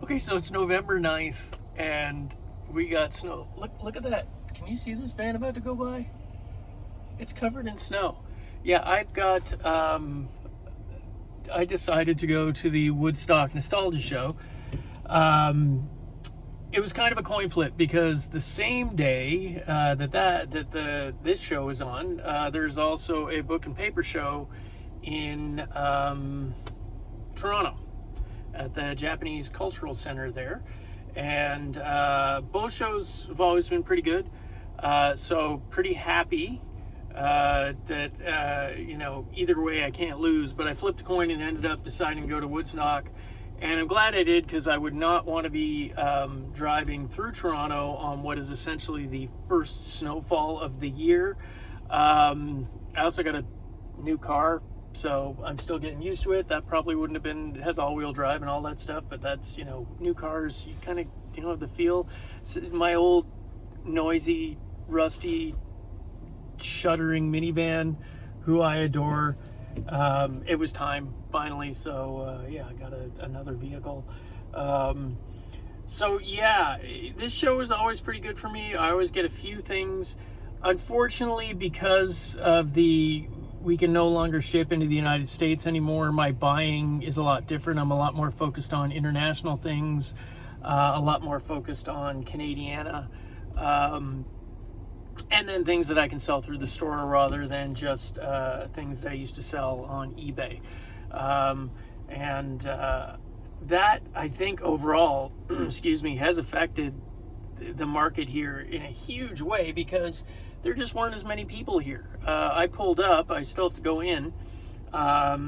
Okay, so it's November 9th, and we got snow. Look at that. Can you see this van about to go by? It's covered in snow. Yeah, I decided to go to the Woodstock Nostalgia show. It was kind of a coin flip because the same day this show is on, there's also a book and paper show in Toronto at the Japanese Cultural Center there, and both shows have always been pretty good. So pretty happy that either way I can't lose. But I flipped a coin and ended up deciding to go to Woodstock. And I'm glad I did, because I would not want to be driving through Toronto on what is essentially the first snowfall of the year. I also got a new car, so I'm still getting used to it. That probably wouldn't have been, it has all-wheel drive and all that stuff, but that's, new cars, you kind of, have the feel. My old, noisy, rusty, shuddering minivan, who I adore, it was time finally, so yeah, I got another vehicle. So yeah, this show is always pretty good for me. I always get a few things. Unfortunately, because of we can no longer ship into the United States anymore, my buying is a lot different. I'm a lot more focused on international things, a lot more focused on Canadiana, and then things that I can sell through the store rather than just things that I used to sell on eBay. That, I think, overall, excuse me, has affected the market here in a huge way, because there just weren't as many people here. I pulled up, I still have to go in, I've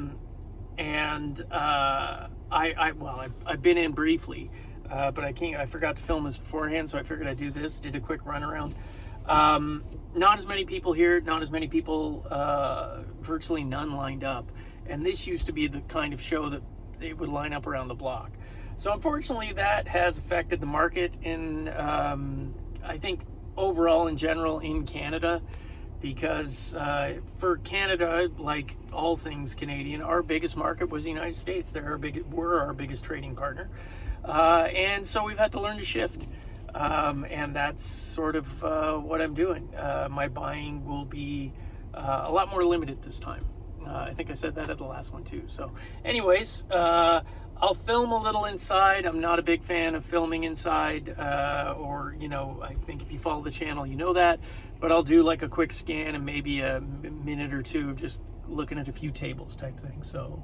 been in briefly, but I forgot to film this beforehand, so I figured I'd do this, did a quick run around. Not as many people here, not as many people, virtually none lined up. And this used to be the kind of show that they would line up around the block. So unfortunately, that has affected the market in, I think, overall in general in Canada, because for Canada, like all things Canadian, our biggest market was the United States. We're our biggest trading partner. And so we've had to learn to shift. And that's sort of what I'm doing. My buying will be a lot more limited this time. I think I said that at the last one too. So anyways, I'll film a little inside. I'm not a big fan of filming inside, I think if you follow the channel, you know that. But I'll do like a quick scan and maybe a minute or two of just looking at a few tables type thing. So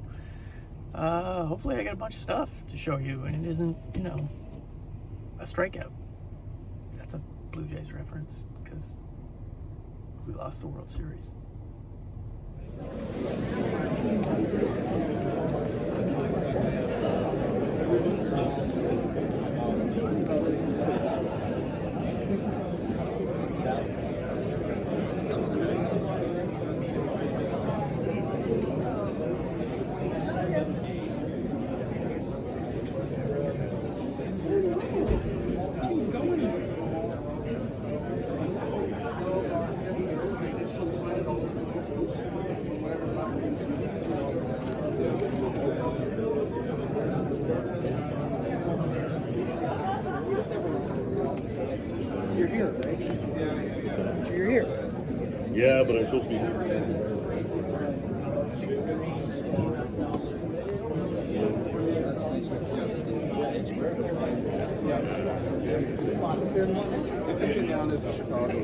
hopefully I got a bunch of stuff to show you, and it isn't, a strikeout. That's a Blue Jays reference, because we lost the World Series. You're here, right? You're here. Yeah, but I'm supposed to be here. Down to the Chicago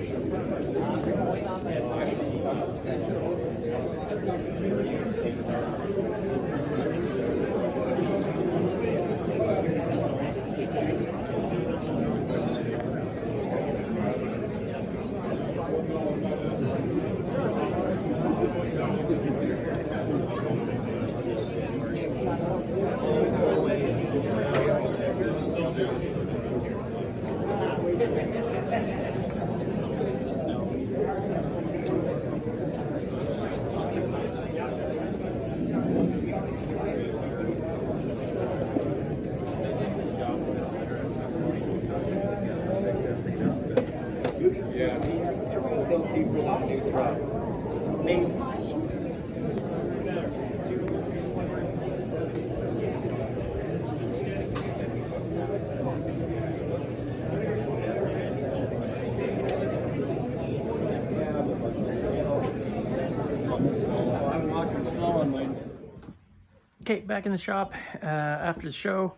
Okay, back in the shop after the show.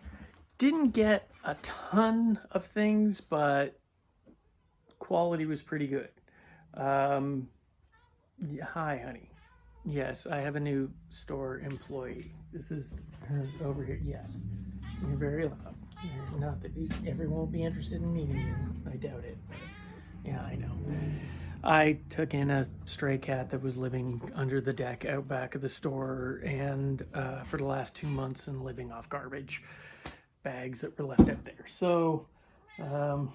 Didn't get a ton of things, but quality was pretty good. Yeah, hi, honey. Yes, I have a new store employee. This is her over here. Yes, you're very loud. Not that everyone will be interested in meeting you. I doubt it. But yeah, I know. I took in a stray cat that was living under the deck out back of the store, and for the last 2 months, and living off garbage bags that were left out there. So I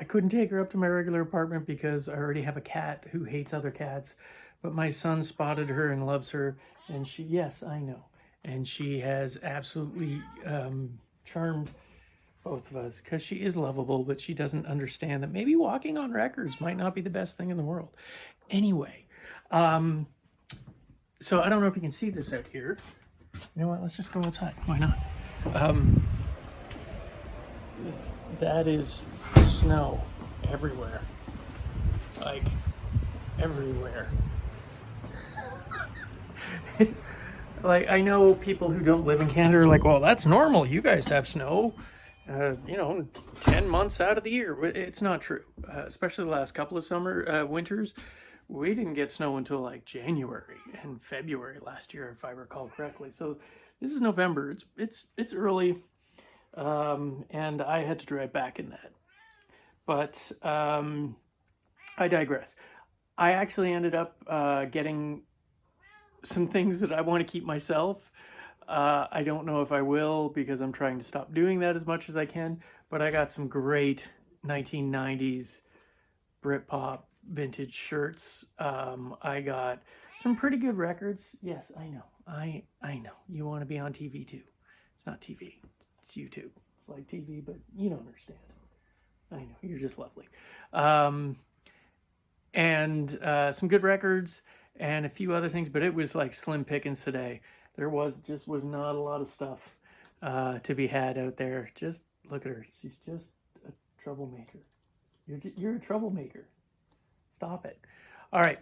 couldn't take her up to my regular apartment because I already have a cat who hates other cats. But my son spotted her and loves her, and yes, I know. And she has absolutely charmed both of us because she is lovable, but she doesn't understand that maybe walking on records might not be the best thing in the world. Anyway, so I don't know if you can see this out here. You know what? Let's just go outside. Why not? That is snow everywhere. Like, everywhere. It's like, I know people who don't live in Canada are like, well, that's normal. You guys have snow, 10 months out of the year. It's not true. Especially the last couple of winters. We didn't get snow until like January and February last year, if I recall correctly. So this is November. It's early, and I had to drive back in that. But I digress. I actually ended up getting some things that I want to keep myself. I don't know if I will because I'm trying to stop doing that as much as I can. But I got some great 1990s Britpop vintage shirts. I got some pretty good records. Yes, I know. I know. You want to be on TV too. It's not TV. It's YouTube. It's like TV, but you don't understand. I know. You're just lovely. And some good records and a few other things, but it was like slim pickings today. There was not a lot of stuff to be had out there. Just look at her. She's just a troublemaker. You're a troublemaker. Stop it. All right.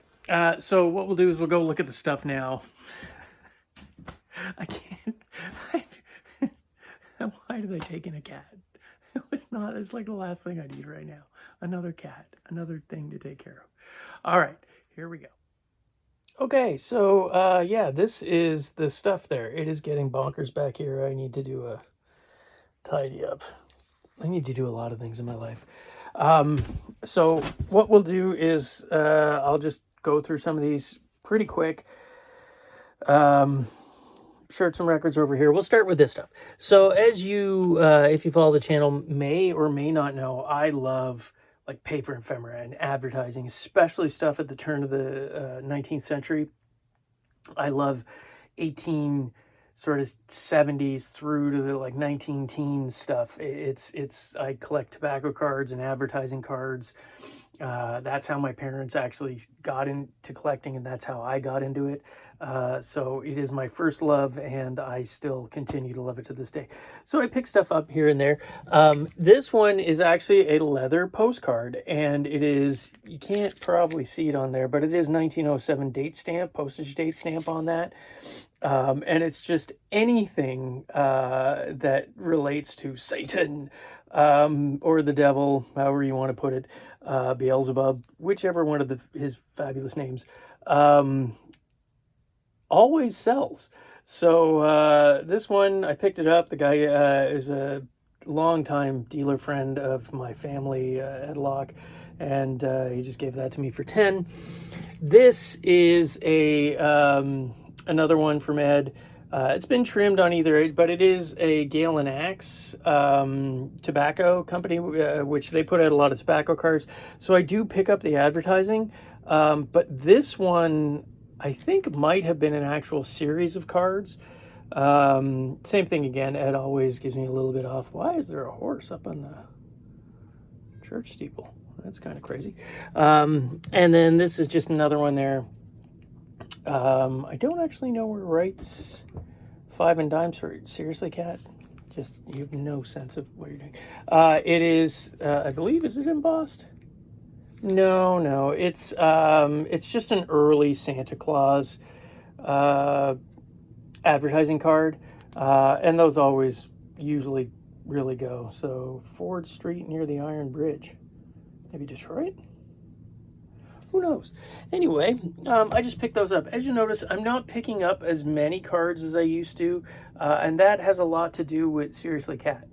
So what we'll do is we'll go look at the stuff now. I can't. Why do they take in a cat? It's like the last thing I need right now. Another cat. Another thing to take care of. All right. Here we go. Okay, so yeah, this is the stuff there. It is getting bonkers back here. I need to do a tidy up. I need to do a lot of things in my life. So what we'll do is I'll just go through some of these pretty quick. Shirts and records over here. We'll start with this stuff. So as you, if you follow the channel, may or may not know, I love like paper ephemera and advertising, especially stuff at the turn of the 19th century. I love 1870s through to the like 19 teens stuff. I collect tobacco cards and advertising cards. That's how my parents actually got into collecting, and that's how I got into it. So it is my first love, and I still continue to love it to this day. So I pick stuff up here and there. This one is actually a leather postcard, and it is, you can't probably see it on there, but it is 1907 date stamp, postage date stamp on that. And it's just anything that relates to Satan or the devil, however you want to put it, Beelzebub, whichever one of his fabulous names, always sells. So this one, I picked it up. The guy is a longtime dealer friend of my family at Locke, and he just gave that to me for 10. This is another one from Ed. It's been trimmed on either, but it is a Gale and Axe tobacco company, which they put out a lot of tobacco cards. So I do pick up the advertising, but this one I think might have been an actual series of cards. Same thing again. Ed always gives me a little bit off. Why is there a horse up on the church steeple? That's kind of crazy. And then this is just another one there. I don't actually know where Wright's 5 and dimes for. Seriously, Cat? Just, you have no sense of what you're doing. It is, I believe, is it embossed? No, it's just an early Santa Claus advertising card, and those always usually really go. So Ford Street near the Iron Bridge, maybe Detroit. Who knows? Anyway, I just picked those up. As you notice, I'm not picking up as many cards as I used to, and that has a lot to do with, seriously, Cat.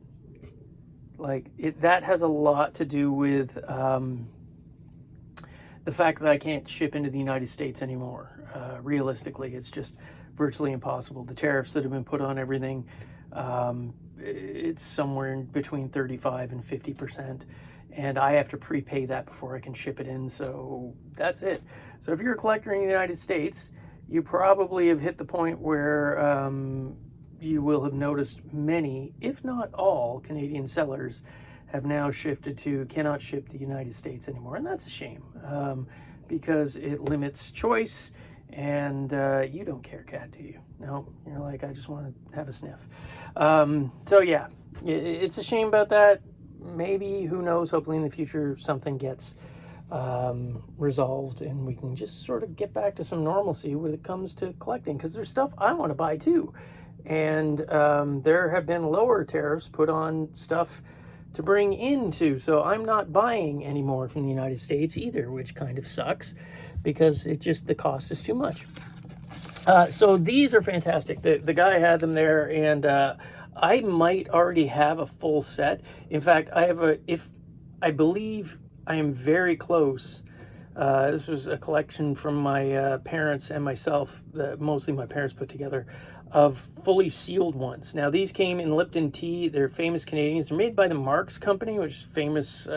Like, that has a lot to do with the fact that I can't ship into the United States anymore. Realistically, it's just virtually impossible. The tariffs that have been put on everything, it's somewhere in between 35 and 50%. And I have to prepay that before I can ship it in, so that's it. So if you're a collector in the United States, you probably have hit the point where you will have noticed many, if not all, Canadian sellers have now shifted to cannot ship to the United States anymore, and that's a shame, because it limits choice, and you don't care, Cat, do you? No, you're like, I just want to have a sniff. So yeah, it's a shame about that. Maybe, who knows, hopefully in the future something gets resolved and we can just sort of get back to some normalcy when it comes to collecting, because there's stuff I want to buy too, and there have been lower tariffs put on stuff to bring into, so I'm not buying anymore from the United States either, which kind of sucks because it just, the cost is too much. So these are fantastic. The guy had them there, and I might already have a full set. In fact, I believe I am very close. This was a collection from my parents and myself, mostly my parents put together, of fully sealed ones. Now, these came in Lipton tea. They're famous Canadians. They're made by the Marks Company, which is famous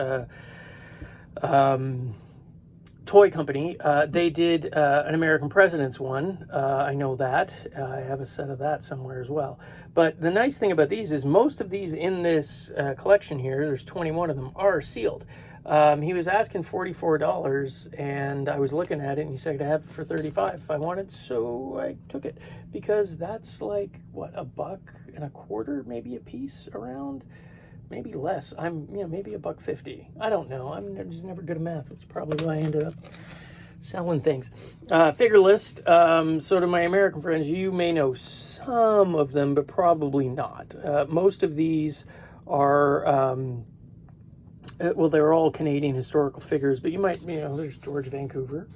toy company. They did an American President's one. I know that. I have a set of that somewhere as well. But the nice thing about these is most of these in this collection here, there's 21 of them, are sealed. He was asking $44, and I was looking at it, and he said I have it for $35 if I wanted, so I took it, because that's like, what, $1.25 maybe a piece around? Maybe less. Maybe $1.50. I don't know. I'm just never good at math, which is probably why I ended up selling things. Figure list. So to my American friends, you may know some of them, but probably not. Most of these are, well, they're all Canadian historical figures, but you might, there's George Vancouver,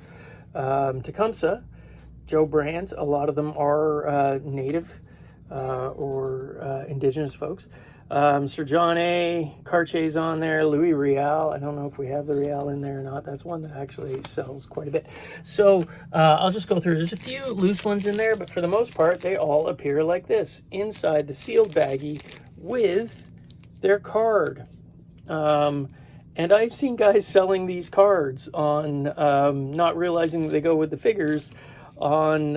Tecumseh, Joe Brandt. A lot of them are native or indigenous folks. Sir John A. Cartier's on there, Louis Riel. I don't know if we have the Riel in there or not. That's one that actually sells quite a bit. So I'll just go through. There's a few loose ones in there, but for the most part, they all appear like this, inside the sealed baggie with their card. And I've seen guys selling these cards on, not realizing that they go with the figures, on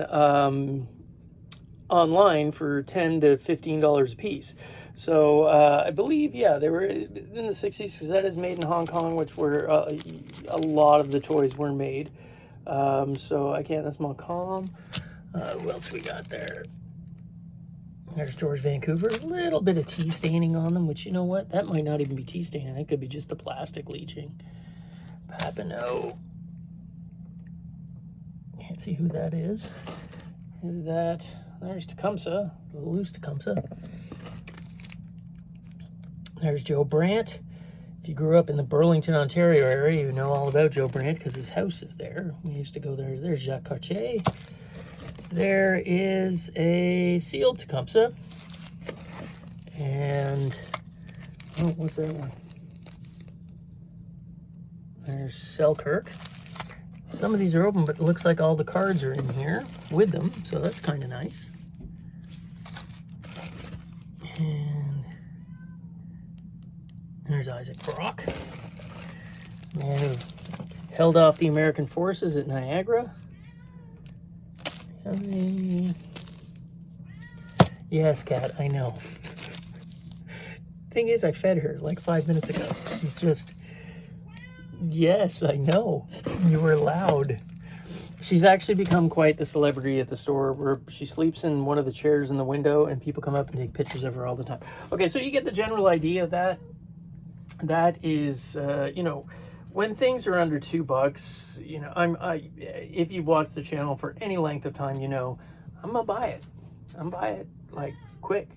online for $10 to $15 a piece. So I believe, yeah, they were in the 60s, because that is made in Hong Kong, which where a lot of the toys were made. So I can't, that's Montcalm. Who else we got there? There's George Vancouver. A little bit of tea staining on them, which, you know what? That might not even be tea staining. That could be just the plastic leaching. Papineau. Can't see who that is. Is that... There's Tecumseh. The loose Tecumseh. There's Joe Brandt. If you grew up in the Burlington, Ontario area, you know all about Joe Brandt because his house is there. We used to go there. There's Jacques Cartier. There is a sealed Tecumseh. And, oh, what's that one? There's Selkirk. Some of these are open, but it looks like all the cards are in here with them, so that's kind of nice. And there's Isaac Brock, man who held off the American forces at Niagara. Yes, Cat, I know. Thing is, I fed her like 5 minutes ago. She's just... Yes, I know. You were loud. She's actually become quite the celebrity at the store, where she sleeps in one of the chairs in the window and people come up and take pictures of her all the time. Okay, so you get the general idea of that. That is, when things are under $2, if you've watched the channel for any length of time, I'm gonna buy it. I'm buy it like quick.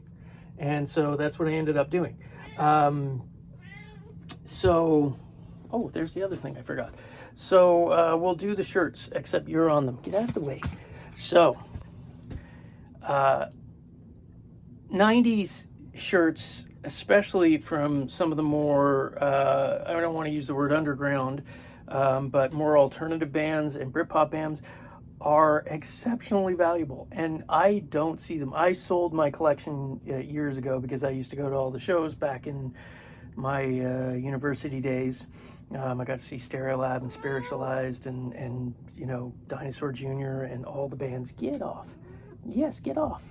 And so that's what I ended up doing. So, oh, there's the other thing I forgot. So we'll do the shirts, except you're on them. Get out of the way. So, 90s shirts, especially from some of the more, I don't want to use the word underground, but more alternative bands and Britpop bands, are exceptionally valuable, and I don't see them. I sold my collection years ago because I used to go to all the shows back in my university days. I got to see Stereolab and Spiritualized and you know, Dinosaur Jr. and all the bands. Get off. Yes, get off.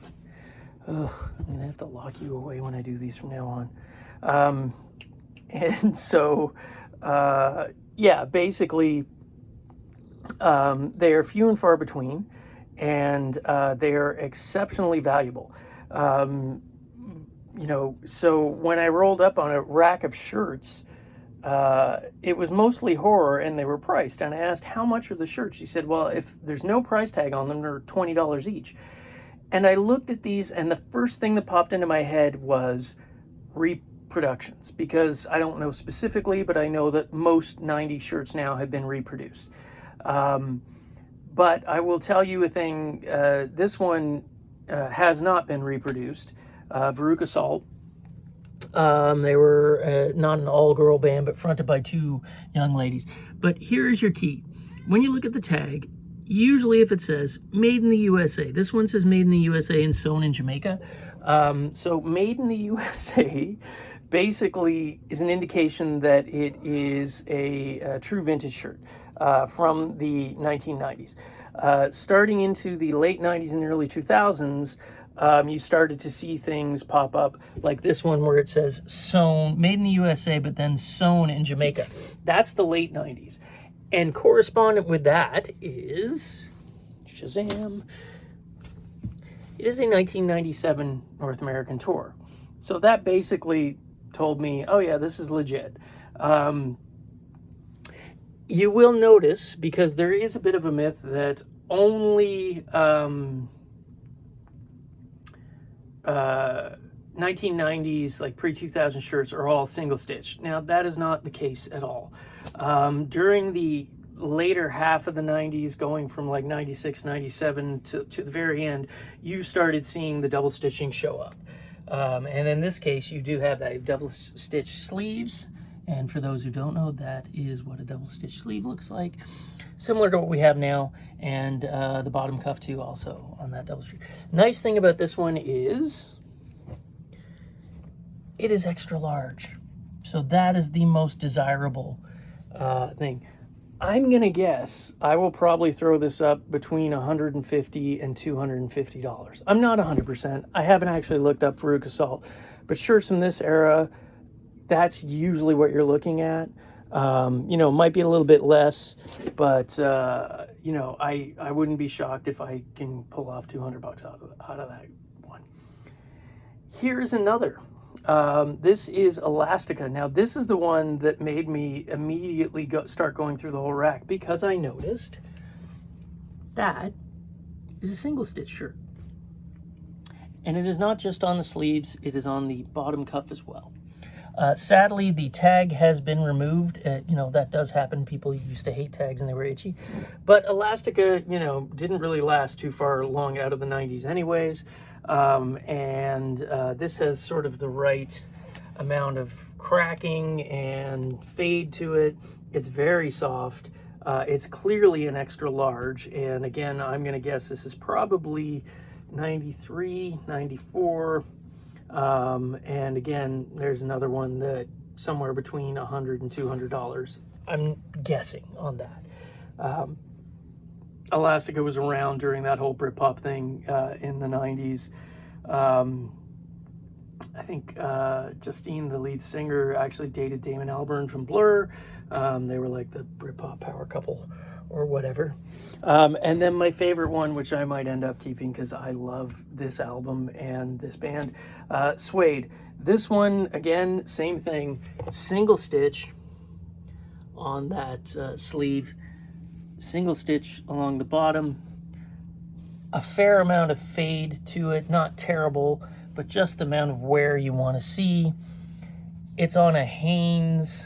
Ugh, I'm gonna have to lock you away when I do these from now on. And so, yeah, basically, they are few and far between, and they are exceptionally valuable. You know, so when I rolled up on a rack of shirts, it was mostly horror, and they were priced. And I asked, how much are the shirts? She said, well, if there's no price tag on them, they're $20 each. And I looked at these, and the first thing that popped into my head was reproductions, because I don't know specifically, but I know that most 90s shirts now have been reproduced. But I will tell you a thing, this one has not been reproduced. Veruca Salt. They were not an all-girl band, but fronted by two young ladies. But here's your key. When you look at the tag, usually if it says made in the USA, this one says made in the USA and sewn in Jamaica. So made in the USA basically is an indication that it is a true vintage shirt from the 1990s. Starting into the late 90s and early 2000s, you started to see things pop up like this one where it says sewn, made in the USA, but then sewn in Jamaica. That's the late 90s. And correspondent with that is, Shazam, it is a 1997 North American tour. So that basically told me, oh yeah, this is legit. You will notice, because there is a bit of a myth that only 1990s, like pre-2000 shirts are all single stitch. Now, that is not the case at all. During the later half of the 90s, going from like 96, 97 to the very end, you started seeing the double stitching show up. And in this case, you do have that. You have double stitch sleeves. And for those who don't know, that is what a double stitch sleeve looks like. Similar to what we have now, and the bottom cuff too also on that double stitch. Nice thing about this one is it is extra large. So that is the most desirable thing. I'm gonna guess I will probably throw this up between $150 and $250. I'm not 100%. I haven't actually looked up Veruca Salt, but shirts from this era, that's usually what you're looking at. You know, might be a little bit less, but you know, I wouldn't be shocked if I can pull off $200 out of that one. Here's another. This is Elastica. Now, this is the one that made me immediately start going through the whole rack, because I noticed that is a single stitch shirt. And it is not just on the sleeves, it is on the bottom cuff as well. Sadly, the tag has been removed. You know, that does happen. People used to hate tags and they were itchy. But Elastica, you know, didn't really last too far long out of the 90s anyways. This has sort of the right amount of cracking and fade to it. It's very soft. It's clearly an extra large. And again, I'm going to guess this is probably 93, 94. And again, there's another one that somewhere between $100 and $200. I'm guessing on that. Elastica was around during that whole Britpop thing in the 90s. I think Justine, the lead singer, actually dated Damon Albarn from Blur. They were like the Britpop power couple or whatever. And then my favorite one, which I might end up keeping because I love this album and this band, Suede. This one, again, same thing, single stitch on that sleeve, single stitch along the bottom. a fair amount of fade to it, not terrible, but just the amount of wear you want to see. It's on a Hanes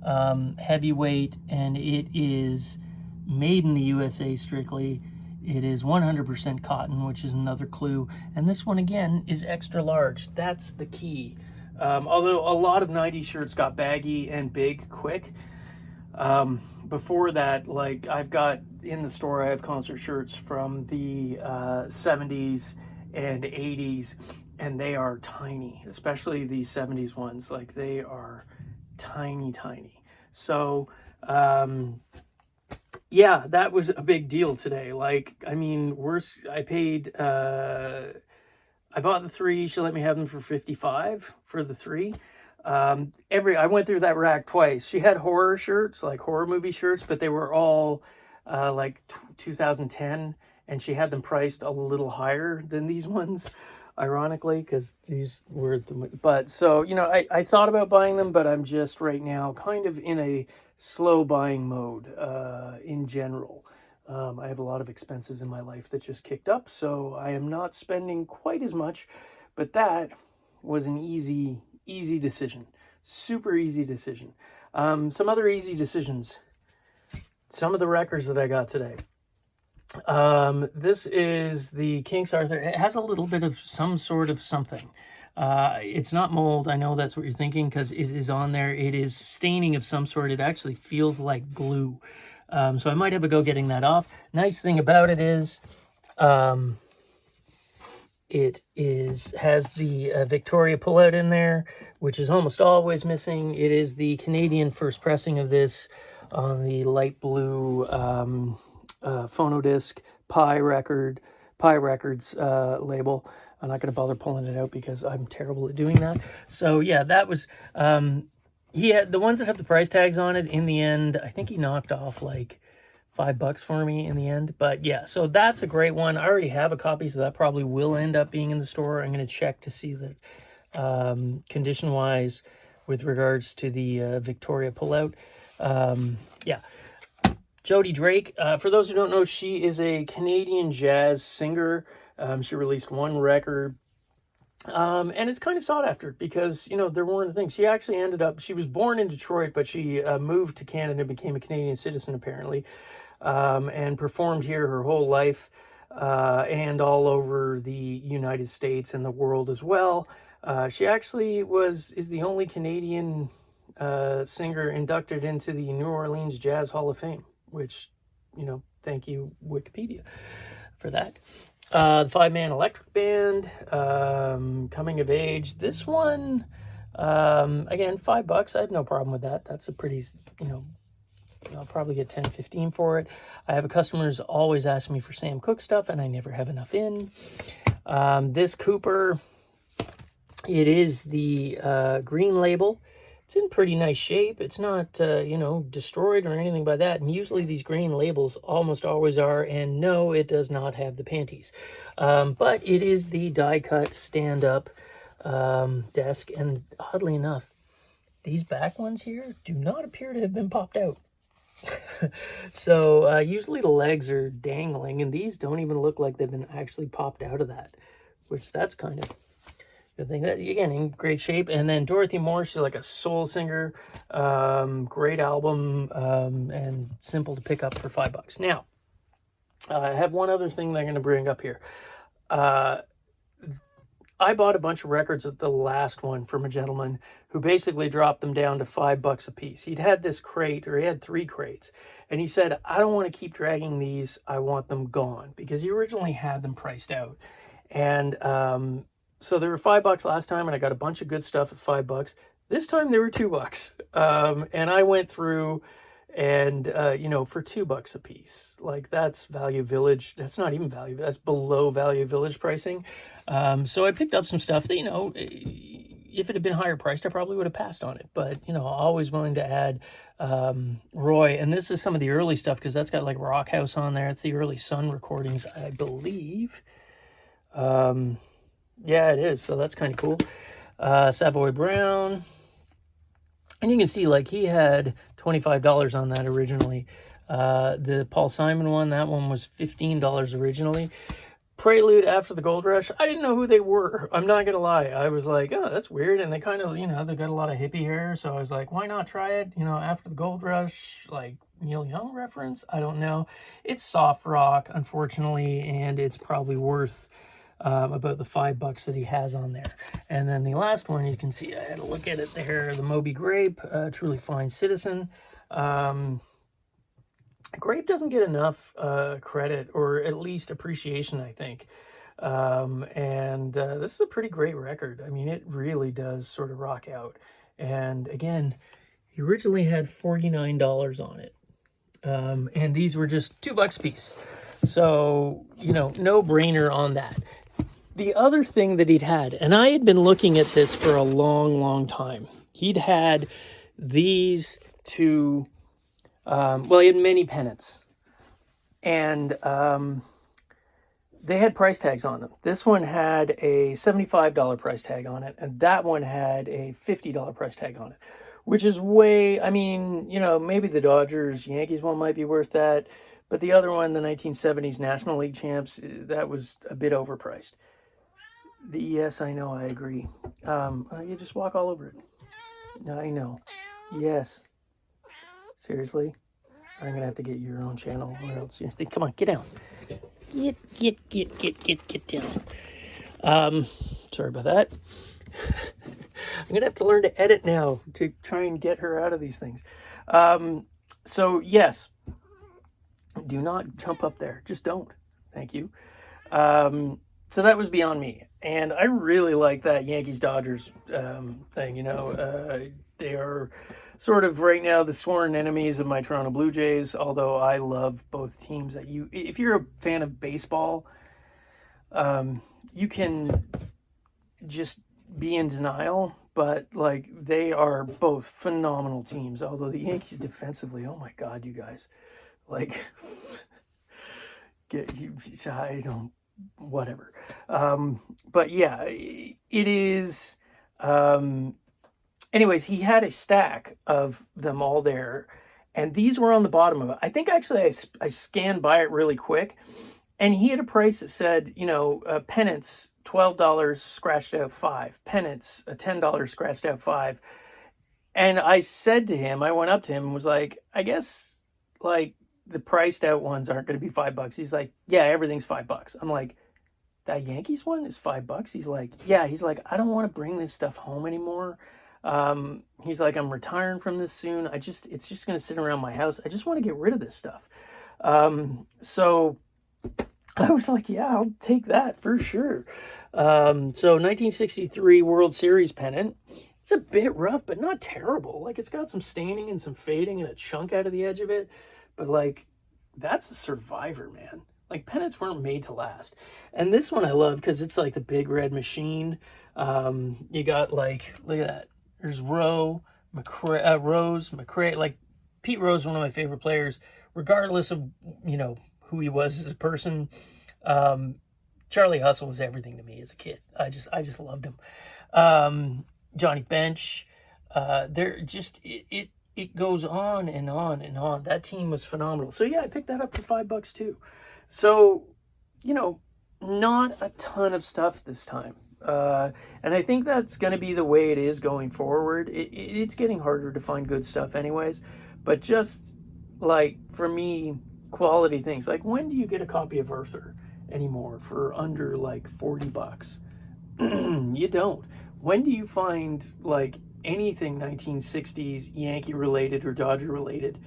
heavyweight, and it is made in the USA strictly. It is 100% cotton, which is another clue. And this one, again, is extra large. That's the key. Although a lot of 90s shirts got baggy and big quick. Before that, like I've got in the store, I have concert shirts from the 70s and 80s, and they are tiny, especially these 70s ones. Like they are tiny, tiny. So, yeah, that was a big deal today. Like, I mean, I paid, I bought the 3, she let me have them for $55 for the 3. I went through that rack twice. She had horror shirts, like horror movie shirts, but they were all like 2010, and she had them priced a little higher than these ones, ironically, because these were but so, you know, I thought about buying them, but I'm just right now kind of in a slow buying mode in general. I have a lot of expenses in my life that just kicked up, so I am not spending quite as much, but that was an easy decision. Super easy decision. Some other easy decisions. Some of the records that I got today. This is the Kinks Arthur. It has a little bit of some sort of something. It's not mold. I know that's what you're thinking because it is on there. It is staining of some sort. It actually feels like glue. So I might have a go getting that off. Nice thing about it is, has the Victoria pullout in there, which is almost always missing. It is the Canadian first pressing of this on the light blue phono disc Pi Records label. I'm not going to bother pulling it out because I'm terrible at doing that. So yeah, that was he had the ones that have the price tags on it. In the end, I think he knocked off like $5 for me in the end. But yeah, so that's a great one. I already have a copy, so that probably will end up being in the store. I'm going to check to see that condition wise with regards to the Victoria pullout. Yeah. Jody Drake, for those who don't know, she is a Canadian jazz singer. She released one record, and it's kind of sought after because, you know, there weren't things. She actually she was born in Detroit, but she moved to Canada and became a Canadian citizen, apparently, and performed here her whole life, and all over the United States and the world as well. She actually is the only Canadian singer inducted into the New Orleans Jazz Hall of Fame, which, you know, thank you, Wikipedia, for that. The 5-man electric band, coming of age. This one, again, $5. I have no problem with that. That's a pretty, you know, I'll probably get 10, 15 for it. I have customers always ask me for Sam Cooke stuff, and I never have enough in. This Cooper, it is the green label. It's in pretty nice shape. It's not, you know, destroyed or anything by that. And usually these green labels almost always are. And no, it does not have the panties. But it is the die-cut stand-up desk. And oddly enough, these back ones here do not appear to have been popped out. So usually the legs are dangling. And these don't even look like they've been actually popped out of that. Which that's kind of... good thing. That, again, in great shape. And then Dorothy Moore, she's like a soul singer. Great album, and simple to pick up for $5. Now, I have one other thing that I'm going to bring up here. I bought a bunch of records at the last one from a gentleman who basically dropped them down to $5 a piece. He'd had this crate, or he had 3 crates, and he said, I don't want to keep dragging these. I want them gone, because he originally had them priced out. And so they were $5 last time, and I got a bunch of good stuff at $5. This time they were $2. And I went through and, you know, for $2 a piece, like that's Value Village. That's not even Value. That's below Value Village pricing. So I picked up some stuff that, you know, if it had been higher priced, I probably would have passed on it. But, you know, always willing to add Roy. And this is some of the early stuff because that's got like Rock House on there. It's the early Sun recordings, I believe. Yeah, it is. So that's kind of cool. Savoy Brown. And you can see, like, he had $25 on that originally. The Paul Simon one, that one was $15 originally. Prelude after the Gold Rush, I didn't know who they were. I'm not gonna lie. I was like, oh, that's weird. And they kind of, they got a lot of hippie hair. So I was like, why not try it? After the Gold Rush, like Neil Young reference. I don't know. It's soft rock, unfortunately, and it's probably worth about the $5 that he has on there. And then the last one, you can see, I had a look at it there, the Moby Grape, Truly Fine Citizen. Grape doesn't get enough credit, or at least appreciation, I think. And this is a pretty great record. I mean, it really does sort of rock out. And again, he originally had $49 on it. And these were just $2 a piece. So, no brainer on that. The other thing that he'd had, and I had been looking at this for a long, long time. He'd had these two, he had many Pennants. And they had price tags on them. This one had a $75 price tag on it, and that one had a $50 price tag on it, which is way, maybe the Dodgers, Yankees one might be worth that, but the other one, the 1970s National League champs, that was a bit overpriced. Yes, I know, I agree. You just walk all over it. I know. Yes. Seriously? I'm going to have to get your own channel, or else you think, come on, get down. Get down. Sorry about that. I'm going to have to learn to edit now to try and get her out of these things. So, yes. Do not jump up there. Just don't. Thank you. So that was beyond me. And I really like that Yankees-Dodgers thing, they are sort of right now the sworn enemies of my Toronto Blue Jays, although I love both teams. If you're a fan of baseball, you can just be in denial, but they are both phenomenal teams. Although the Yankees defensively, oh my God, you guys, I don't, whatever. But yeah, it is. Anyways, he had a stack of them all there, and these were on the bottom of it. I think actually I scanned by it really quick, and he had a price that said, Pennants, $12, scratched out $5. Pennants, $10, scratched out $5. And I said to him, I went up to him and was like, I guess, the priced out ones aren't going to be $5. He's like, yeah, everything's $5. I'm like, that Yankees one is $5? He's like, yeah. He's like, I don't want to bring this stuff home anymore. He's like, I'm retiring from this soon. it's just going to sit around my house. I just want to get rid of this stuff. So I was like, yeah, I'll take that for sure. So 1963 World Series pennant. It's a bit rough, but not terrible. It's got some staining and some fading and a chunk out of the edge of it. But that's a survivor, man. Pennants weren't made to last. And this one I love because it's the big red machine. You got look at that. There's Rose, McRae. Pete Rose, one of my favorite players, regardless of, who he was as a person. Charlie Hustle was everything to me as a kid. I just loved him. Johnny Bench. It goes on and on and on. That team was phenomenal. So yeah, I picked that up for $5 too. So, not a ton of stuff this time. And I think that's going to be the way it is going forward. It's getting harder to find good stuff anyways. But just for me, quality things. When do you get a copy of Earther anymore for under $40? You don't. When do you find anything 1960s Yankee related or Dodger related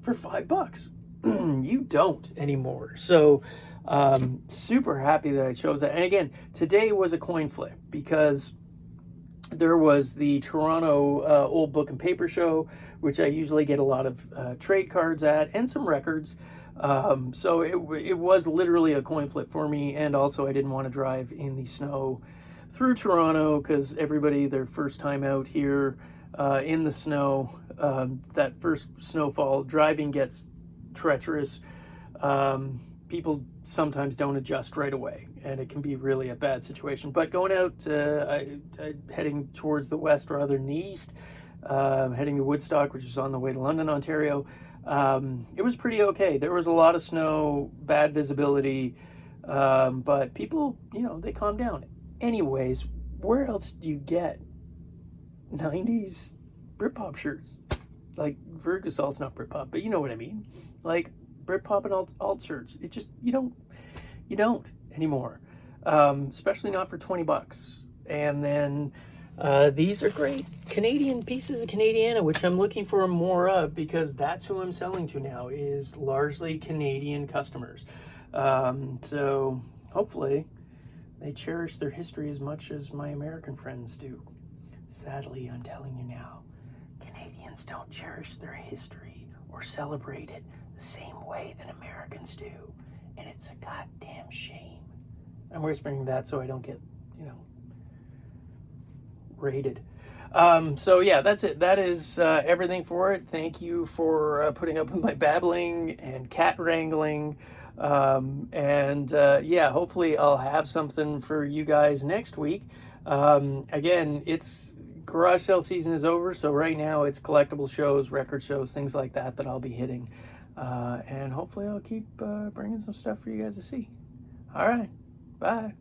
for $5? You don't anymore. So super happy that I chose that. And again, today was a coin flip because there was the Toronto Old Book and Paper Show, which I usually get a lot of trade cards at and some records. So it was literally a coin flip for me. And also I didn't want to drive in the snow through Toronto because everybody, their first time out here in the snow, that first snowfall, driving gets treacherous. People sometimes don't adjust right away, and it can be really a bad situation. But going out, heading towards the west rather than the east, heading to Woodstock, which is on the way to London, Ontario, it was pretty okay. There was a lot of snow, bad visibility, But people, you know, they calm down. Anyways, where else do you get 90s Britpop shirts? Like, Vergasol's not Britpop, but you know what I mean. Like, Britpop and alt shirts. It just, you don't anymore. Especially not for $20. And then these are great Canadian pieces of Canadiana, which I'm looking for more of, because that's who I'm selling to now, is largely Canadian customers. So hopefully they cherish their history as much as my American friends do. Sadly, I'm telling you now, Canadians don't cherish their history or celebrate it the same way that Americans do. And it's a goddamn shame. I'm whispering that so I don't get, rated. So yeah, that's it. That is everything for it. Thank you for putting up with my babbling and cat wrangling. Yeah, hopefully I'll have something for you guys next week. Again, it's garage sale season is over, so right now it's collectible shows, record shows, things like that I'll be hitting. And hopefully I'll keep bringing some stuff for you guys to see. All right, bye.